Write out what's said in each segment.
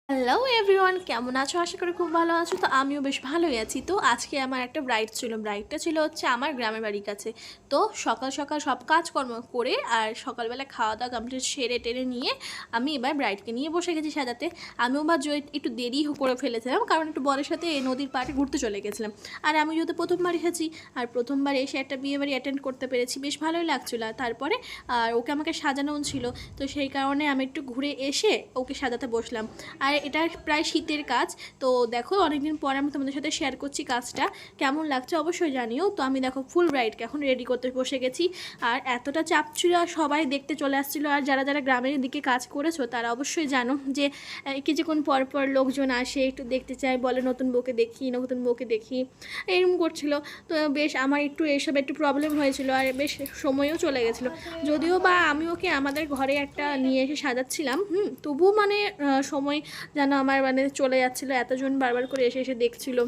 Hello everyone, কেমন আছো? আশা করি খুব ভালো আছো। তো আমিও বেশ ভালোই আছি। তো আজকে আমার একটা ব্রাইড ছিল। ব্রাইডটা ছিল হচ্ছে আমার গ্রামের বাড়ির কাছে। তো সকাল সকাল সব কাজকর্ম করে আর সকালবেলা খাওয়া দাওয়া কমপ্লিট সেরে টেরে নিয়ে আমি এবার ব্রাইডকে নিয়ে বসে গেছি সাজাতে। আমিও ভাবছি একটু দেরি করে ফেলেছিলাম, কারণ একটু বরের সাথে এই নদীর পাড়ে ঘুরতে চলে গেছিলাম। আর আমি যেহেতু প্রথমবার এসেছি আর প্রথমবার এসে একটা বিয়ে বাড়ি অ্যাটেন্ড করতে পেরেছি, বেশ ভালোই লাগছিলো। আর তারপরে ওকে আমাকে সাজানো ছিল, তো সেই কারণে আমি একটু ঘুরে এসে ওকে সাজাতে বসলাম। আর এটা প্রায় শীতের কাজ। তো দেখো অনেকদিন পর আমি তোমাদের সাথে শেয়ার করছি কাজটা কেমন লাগছে অবশ্যই জানিও। তো আমি দেখো ফুল ব্রাইডকে এখন রেডি করতে বসে গেছি। আর এতটা চাপ ছিল, আর সবাই দেখতে চলে আসছিলো। আর যারা যারা গ্রামের দিকে কাজ করেছো তারা অবশ্যই জানো যে কিছুক্ষণ পর পর লোকজন আসে, একটু দেখতে চায়, বলে নতুন বউকে দেখি, নতুন বউকে দেখি, এরকম করছিল। তো বেশ আমার একটু এইসব একটু প্রবলেম হয়েছিল, আর বেশ সময়ও চলে গেছিলো। যদিও বা আমি ওকে আমাদের ঘরে একটা নিয়ে এসে সাজাচ্ছিলাম, তবুও মানে সময় যেন আমার মানে চলে যাচ্ছিলো, এতজন বারবার করে এসে এসে দেখছিল।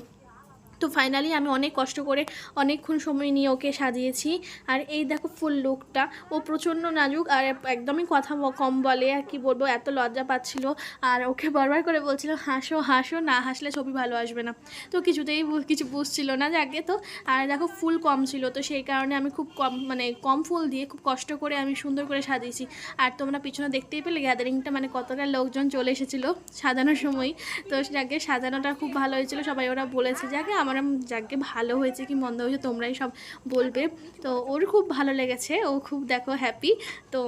তো ফাইনালি আমি অনেক কষ্ট করে অনেকক্ষণ সময় নিয়ে ওকে সাজিয়েছি। আর এই দেখো ফুল লুকটা, ও প্রচণ্ড নাজুক আর একদমই কথা কম বলে। আর কি বলবো, এত লজ্জা পাচ্ছিল। আর ওকে বারবার করে বলছিল হাসো হাসো, না হাসলে ছবি ভালো আসবে না। তো কিছুতেই কিছু বুঝছিল না যাকে। তো আর দেখো ফুল কম ছিল, তো সেই কারণে আমি খুব কম মানে কম ফুল দিয়ে খুব কষ্ট করে আমি সুন্দর করে সাজিয়েছি। আর তোমরা পিছনে দেখতেই পেলে গ্যাদারিংটা মানে কতটা লোকজন চলে এসেছিলো সাজানোর সময়। তো যাকে সাজানোটা খুব ভালো হয়েছিল, সবাই ওরা বলেছে যাকে আমার যাকে ভালো হয়েছে কি মন্দ হয়েছে তোমরাই সব বলবে। তো ওর খুব ভালো লেগেছে, ও খুব দেখো হ্যাপি। তো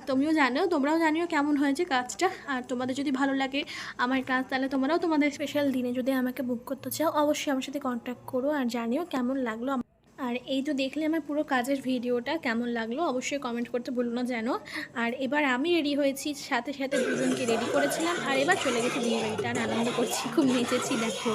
তোমরাও জানিও কেমন হয়েছে কাজটা। আর তোমাদের যদি ভালো লাগে আমার কাজ, তাহলে তোমরাও তোমাদের স্পেশাল দিনে যদি আমাকে বুক করতে চাও অবশ্যই আমার সাথে কন্ট্যাক্ট করো, আর জানিও কেমন লাগলো। আর এই তো দেখলে আমার পুরো কাজের ভিডিওটা কেমন লাগলো অবশ্যই কমেন্ট করতে ভুলো না যেন। আর এবার আমি রেডি হয়েছি, সাথে সাথে দুজনকে রেডি করেছিলাম। আর এবার চলে গেছি বিয়ে বাড়িতে, আর আনন্দ করছি, খুব নেচেছি দেখো।